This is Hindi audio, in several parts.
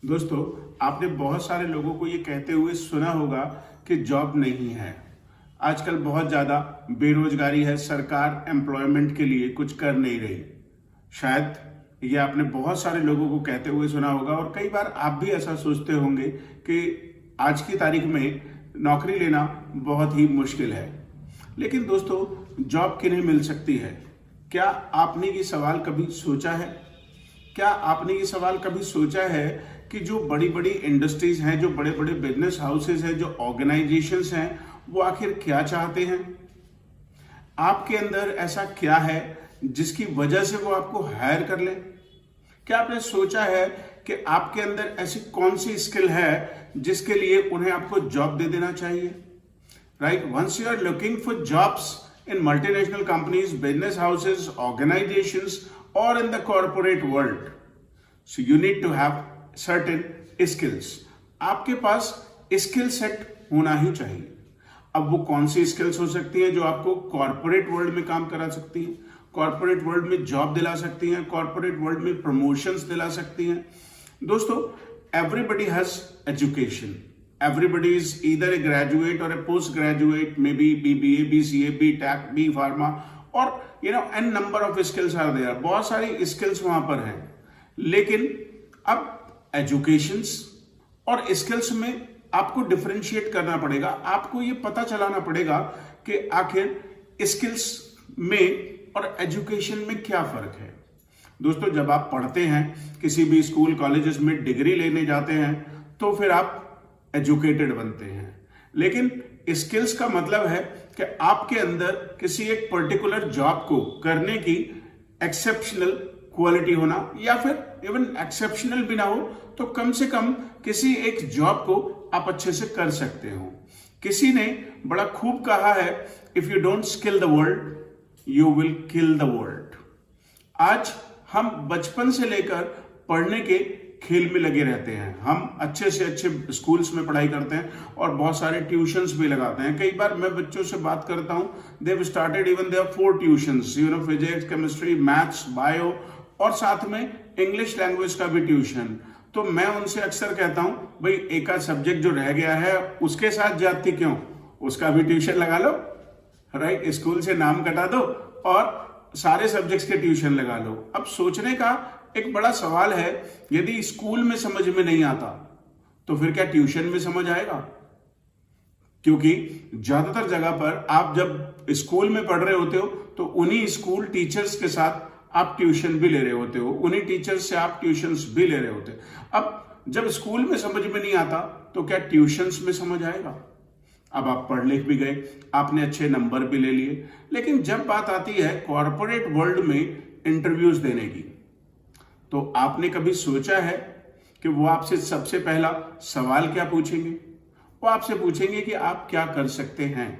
दोस्तों, आपने बहुत सारे लोगों को ये कहते हुए सुना होगा कि जॉब नहीं है। आजकल बहुत ज़्यादा बेरोजगारी है, सरकार एम्प्लॉयमेंट के लिए कुछ कर नहीं रही। शायद ये आपने बहुत सारे लोगों को कहते हुए सुना होगा और कई बार आप भी ऐसा सोचते होंगे कि आज की तारीख में नौकरी लेना बहुत ही मुश्किल है। लेकिन दोस्तों, जॉब किन्हें मिल सकती है? क्या आपने ये सवाल कभी सोचा है? क्या आपने ये सवाल कभी सोचा है कि जो बड़ी बड़ी इंडस्ट्रीज हैं, जो बड़े बड़े बिजनेस हाउसेज हैं, जो ऑर्गेनाइजेशंस हैं, वो आखिर क्या चाहते हैं? आपके अंदर ऐसा क्या है जिसकी वजह से वो आपको हायर कर ले? क्या आपने सोचा है कि आपके अंदर ऐसी कौन सी स्किल है जिसके लिए उन्हें आपको जॉब दे देना चाहिए? Right, once you are looking for jobs in multinational companies, business houses, organizations, or in the corporate world, so you need to have certain skills. आपके पास स्किल सेट होना ही चाहिए। अब वो कौन सी स्किल्स हो सकती हैं जो आपको कॉर्पोरेट वर्ल्ड में काम करा सकती हैं, कॉर्पोरेट वर्ल्ड में जॉब दिला सकती हैं, कॉर्पोरेट वर्ल्ड में प्रमोशंस दिला सकती हैं? दोस्तों, everybody has education. Everybody is either a graduate or a postgraduate, maybe BBA, BCA, BTech, B Pharma, or n number of skills are there. बहुत सारी skills वहां पर हैं। लेकिन अब एजुकेशंस और स्किल्स में आपको डिफरेंशिएट करना पड़ेगा। आपको ये पता चलाना पड़ेगा कि आखिर स्किल्स में और एजुकेशन में क्या फर्क है। दोस्तों, जब आप पढ़ते हैं, किसी भी स्कूल कॉलेजेस में डिग्री लेने जाते हैं, तो फिर आप एजुकेटेड बनते हैं। लेकिन स्किल्स का मतलब है कि आपके अंदर किसी एक पर्टिकुलर जॉब को करने की एक्सेप्शनल क्वालिटी होना, या फिर इवन एक्सेप्शनल भी ना हो तो कम से कम किसी एक जॉब को आप अच्छे से कर सकते हो। किसी ने बड़ा खूब कहा है, if you don't skill the world you will kill the world. आज हम बचपन से लेकर पढ़ने के खेल में लगे रहते हैं। हम अच्छे से अच्छे स्कूल्स में पढ़ाई करते हैं और बहुत सारे ट्यूशंस भी लगाते हैं। कई बार मैं बच्चों से बात करता हूं, they have started even there 4 tuitions, physics, chemistry, maths, bio, और साथ में इंग्लिश लैंग्वेज का भी ट्यूशन। तो मैं उनसे अक्सर कहता हूं, भाई एक आध सब्जेक्ट जो रह गया है उसके साथ जाती क्यों, उसका भी ट्यूशन लगा लो। राइट, स्कूल से नाम कटा दो और सारे सब्जेक्ट्स के ट्यूशन लगा लो। अब सोचने का एक बड़ा सवाल है, यदि स्कूल में समझ में नहीं आता तो फिर क्या ट्यूशन में समझ आएगा? क्योंकि ज्यादातर जगह पर आप जब स्कूल में पढ़ रहे होते हो तो उन्हीं स्कूल टीचर्स के साथ आप ट्यूशन भी ले रहे होते हो, उन्हीं टीचर्स से आप ट्यूशंस भी ले रहे होते हो। अब जब स्कूल में समझ में नहीं आता तो क्या ट्यूशंस में समझ आएगा? अब आप पढ़ लिख भी गए, आपने अच्छे नंबर भी ले लिए, लेकिन जब बात आती है कॉर्पोरेट वर्ल्ड में इंटरव्यूज देने की, तो आपने कभी सोचा है कि वो आपसे सबसे पहला सवाल क्या पूछेंगे? वो आपसे पूछेंगे कि आप क्या कर सकते हैं,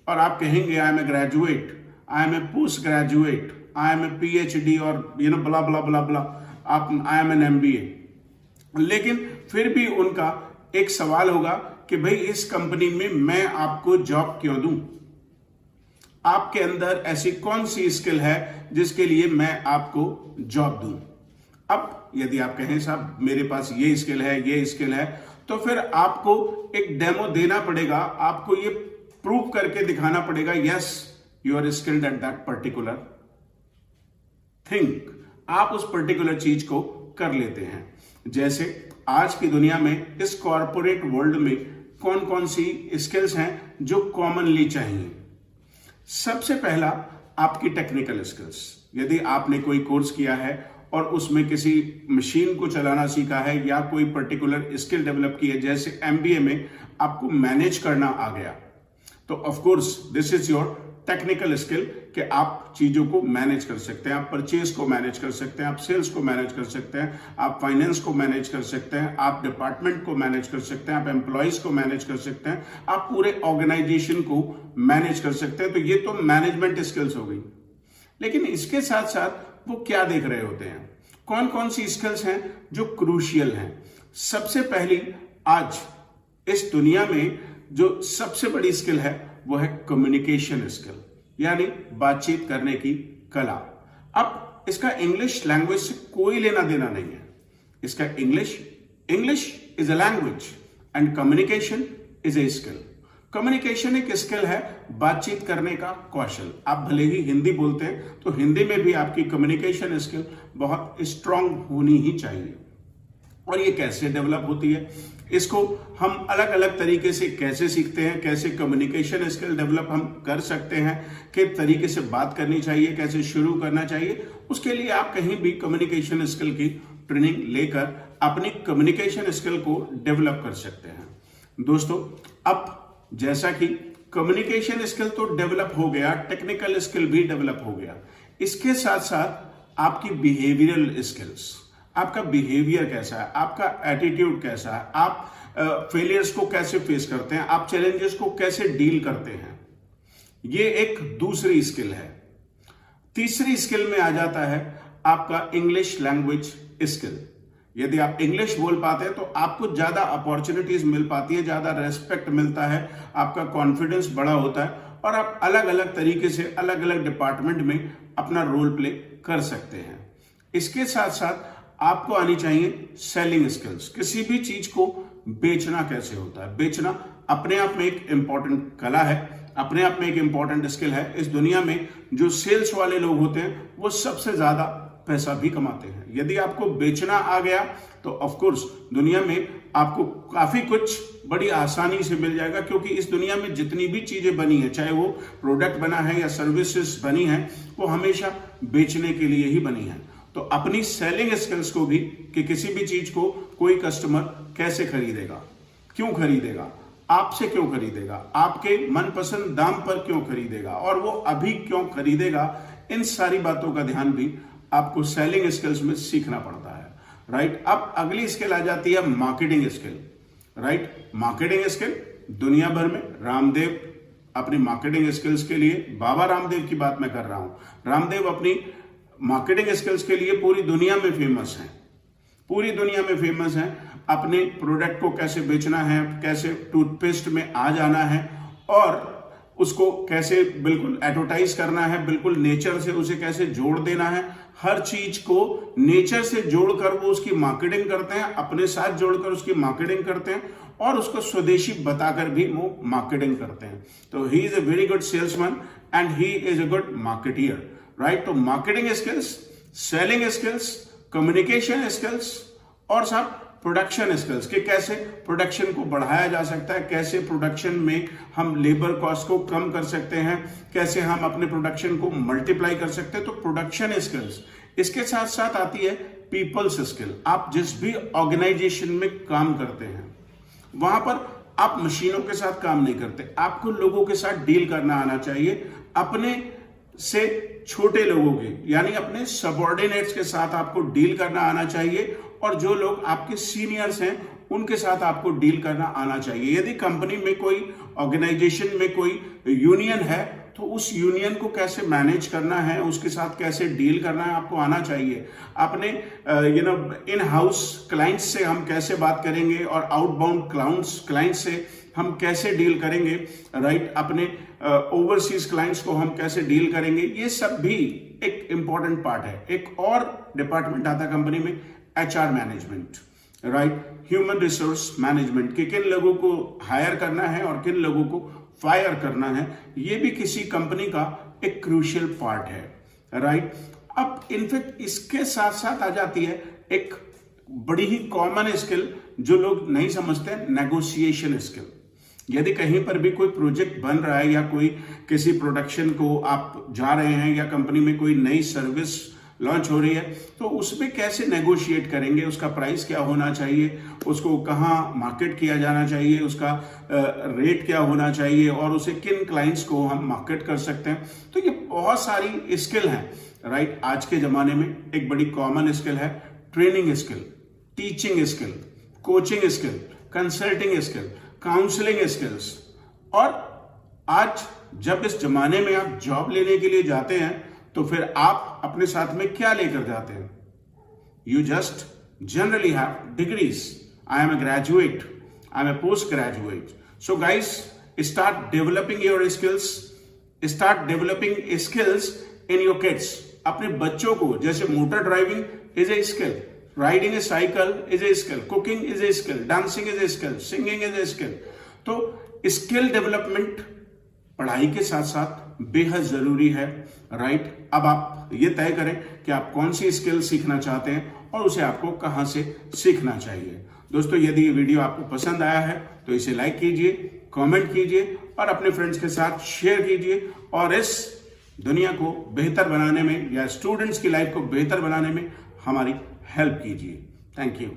और आप कहेंगे I am a graduate, I am a post graduate, I am a PhD और ब्ला ब्ला ब्ला ब्ला, आप आई एम एन MBA। लेकिन फिर भी उनका एक सवाल होगा कि भाई इस कंपनी में मैं आपको जॉब क्यों दूं? आपके अंदर ऐसी कौन सी स्किल है जिसके लिए मैं आपको जॉब दूं? अब यदि आप कहें साहब मेरे पास ये स्किल है, ये स्किल है, तो फिर आपको एक डेमो देना पड़ेगा, आपको ये प्रूव करके दिखाना पड़ेगा, yes you are skilled at that particular thing. आप उस पर्टिकुलर चीज को कर लेते हैं। जैसे आज की दुनिया में इस कॉर्पोरेट वर्ल्ड में कौन कौन सी स्किल्स हैं जो कॉमनली चाहिए? सबसे पहला आपकी टेक्निकल स्किल्स। यदि आपने कोई कोर्स किया है और उसमें किसी मशीन को चलाना सीखा है या कोई पर्टिकुलर स्किल डेवलप की है, जैसे MBA में आपको मैनेज करना आ गया, तो of course this is your technical skill कि आप चीजों को मैनेज कर सकते हैं, आप परचेज को मैनेज कर सकते हैं, आप सेल्स को मैनेज कर सकते हैं, आप फाइनेंस को मैनेज कर सकते हैं, आप डिपार्टमेंट को मैनेज कर सकते हैं, आप एम्प्लॉयज को मैनेज कर सकते हैं, आप पूरे ऑर्गेनाइजेशन को मैनेज कर सकते हैं। तो ये तो मैनेजमेंट स्किल्स हो गई। लेकिन इसके साथ साथ वो क्या देख रहे होते हैं? कौन कौन सी स्किल्स हैं जो क्रूशियल हैं? सबसे पहली आज इस दुनिया में जो सबसे बड़ी स्किल है वो है कम्युनिकेशन स्किल, यानी बातचीत करने की कला। अब इसका इंग्लिश लैंग्वेज से कोई लेना देना नहीं है। इसका English English is a language and communication is a skill. Communication एक स्किल है, बातचीत करने का कौशल। आप भले ही हिंदी बोलते हैं तो हिंदी में भी आपकी कम्युनिकेशन स्किल बहुत स्ट्रांग होनी ही चाहिए। और ये कैसे डेवलप होती है, इसको हम अलग अलग तरीके से कैसे सीखते हैं, कैसे कम्युनिकेशन स्किल डेवलप हम कर सकते हैं, किस तरीके से बात करनी चाहिए, कैसे शुरू करना चाहिए, उसके लिए आप कहीं भी कम्युनिकेशन स्किल की ट्रेनिंग लेकर अपनी कम्युनिकेशन स्किल को डेवलप कर सकते हैं। दोस्तों, अब जैसा कि कम्युनिकेशन स्किल तो डेवलप हो गया, टेक्निकल स्किल भी डेवलप हो गया, इसके साथ साथ आपकी बिहेवियरल स्किल्स, आपका बिहेवियर कैसा है, आपका एटीट्यूड कैसा है, आप फेलियर्स को कैसे फेस करते हैं, आप चैलेंजेस को कैसे डील करते हैं, ये एक दूसरी स्किल है। तीसरी स्किल में आ जाता है आपका इंग्लिश लैंग्वेज स्किल। यदि आप इंग्लिश बोल पाते हैं तो आपको ज्यादा अपॉर्चुनिटीज मिल पाती है, ज्यादा रेस्पेक्ट मिलता है, आपका कॉन्फिडेंस बड़ा होता है और आप अलग अलग तरीके से अलग अलग डिपार्टमेंट में अपना रोल प्ले कर सकते हैं। इसके साथ साथ आपको आनी चाहिए सेलिंग स्किल्स। किसी भी चीज को बेचना कैसे होता है, बेचना अपने आप में एक इंपॉर्टेंट कला है, अपने आप में एक इंपॉर्टेंट स्किल है। इस दुनिया में जो सेल्स वाले लोग होते हैं वो सबसे ज्यादा पैसा भी कमाते हैं। यदि आपको बेचना आ गया तो ऑफ कोर्स दुनिया में आपको काफी कुछ बड़ी आसानी से मिल जाएगा, क्योंकि इस दुनिया में जितनी भी चीजें बनी है, चाहे वो प्रोडक्ट बना है या सर्विसेज बनी है, वो हमेशा बेचने के लिए ही बनी है। तो अपनी सेलिंग स्किल्स को भी, कि किसी भी चीज को कोई कस्टमर कैसे खरीदेगा, क्यों खरीदेगा, आपसे क्यों खरीदेगा, आपके मनपसंद दाम पर क्यों खरीदेगा और वो अभी क्यों खरीदेगा, इन सारी बातों का ध्यान भी आपको सेलिंग स्किल्स में सीखना पड़ता है। राइट, अब अगली स्किल आ जाती है marketing skill. Right, marketing skill दुनिया भर में रामदेव अपनी मार्केटिंग स्किल्स के लिए, बाबा रामदेव की बात मैं कर रहा हूं, रामदेव अपनी मार्केटिंग स्किल्स के लिए पूरी दुनिया में फेमस है, पूरी दुनिया में फेमस है। अपने प्रोडक्ट को कैसे बेचना है, कैसे टूथपेस्ट में आ जाना है और उसको कैसे बिल्कुल एडवर्टाइज करना है, बिल्कुल नेचर से उसे कैसे जोड़ देना है, हर चीज को नेचर से जोड़कर वो उसकी मार्केटिंग करते हैं, अपने साथ जोड़कर उसकी मार्केटिंग करते हैं और उसको स्वदेशी बताकर भी वो मार्केटिंग करते हैं। तो he is a very good salesman and he is a good marketer. Right, तो marketing skills, selling skills, communication skills और सब प्रोडक्शन स्किल्स, कि कैसे प्रोडक्शन को बढ़ाया जा सकता है, कैसे प्रोडक्शन में हम लेबर कॉस्ट को कम कर सकते हैं, कैसे हम अपने प्रोडक्शन को मल्टीप्लाई कर सकते हैं। तो प्रोडक्शन स्किल्स। इसके साथ साथ आती है पीपल्स स्किल। आप जिस भी ऑर्गेनाइजेशन में काम करते हैं वहां पर आप मशीनों के साथ काम नहीं करते, आपको लोगों के साथ डील करना आना चाहिए, अपने से छोटे लोगों के यानी अपने सबऑर्डिनेट्स के साथ आपको डील करना आना चाहिए और जो लोग आपके सीनियर्स हैं उनके साथ आपको डील करना आना चाहिए। यदि कंपनी में कोई ऑर्गेनाइजेशन में कोई यूनियन है तो उस यूनियन को कैसे मैनेज करना है, उसके साथ कैसे डील करना है, आपको आना चाहिए। अपने इन हाउस क्लाइंट्स से हम कैसे बात करेंगे और आउटबाउंड क्लाइंट्स से हम कैसे डील करेंगे। राइट, अपने ओवरसीज क्लाइंट्स को हम कैसे डील करेंगे, ये सब भी एक इंपॉर्टेंट पार्ट है। एक और डिपार्टमेंट आता है कंपनी में, HR management. Right, human resource management, कि किन लोगों को हायर करना है और किन लोगों को फायर करना है, ये भी किसी कंपनी का एक क्रूशियल पार्ट है। राइट, अब इनफैक्ट इसके साथ साथ आ जाती है एक बड़ी ही कॉमन स्किल जो लोग नहीं समझते, नेगोशिएशन स्किल। यदि कहीं पर भी कोई प्रोजेक्ट बन रहा है या कोई किसी प्रोडक्शन को आप जा रहे हैं या कंपनी में कोई नई सर्विस लॉन्च हो रही है तो उसमें कैसे नेगोशिएट करेंगे, उसका प्राइस क्या होना चाहिए, उसको कहाँ मार्केट किया जाना चाहिए, उसका रेट क्या होना चाहिए और उसे किन क्लाइंट्स को हम मार्केट कर सकते हैं। तो ये बहुत सारी स्किल हैं। राइट, आज के जमाने में एक बड़ी कॉमन स्किल है training skill, teaching skill, coaching skill, consulting skill, counselling skills. और आज जब इस जमाने में आप जॉब लेने के लिए जाते हैं तो फिर आप अपने साथ में क्या लेकर जाते हैं? You just generally have degrees. I am a graduate, I am a post graduate. So guys, start developing your skills, start developing skills in your kids. अपने बच्चों को, जैसे motor driving is a skill, riding a cycle is a skill, cooking is a skill, dancing is a skill, singing is a skill. तो स्किल डेवलपमेंट पढ़ाई के साथ साथ बेहद जरूरी है, राइट। अब आप ये तय करें कि आप कौन सी स्किल सीखना चाहते हैं और उसे आपको कहां से सीखना चाहिए। दोस्तों, यदि ये वीडियो आपको पसंद आया है तो इसे लाइक कीजिए, कमेंट कीजिए और अपने फ्रेंड्स के साथ शेयर कीजिए और इस दुनिया को बेहतर बनाने में या स्टूडेंट्स की लाइफ को बेहतर बनाने में हमारी हेल्प कीजिए। Thank you.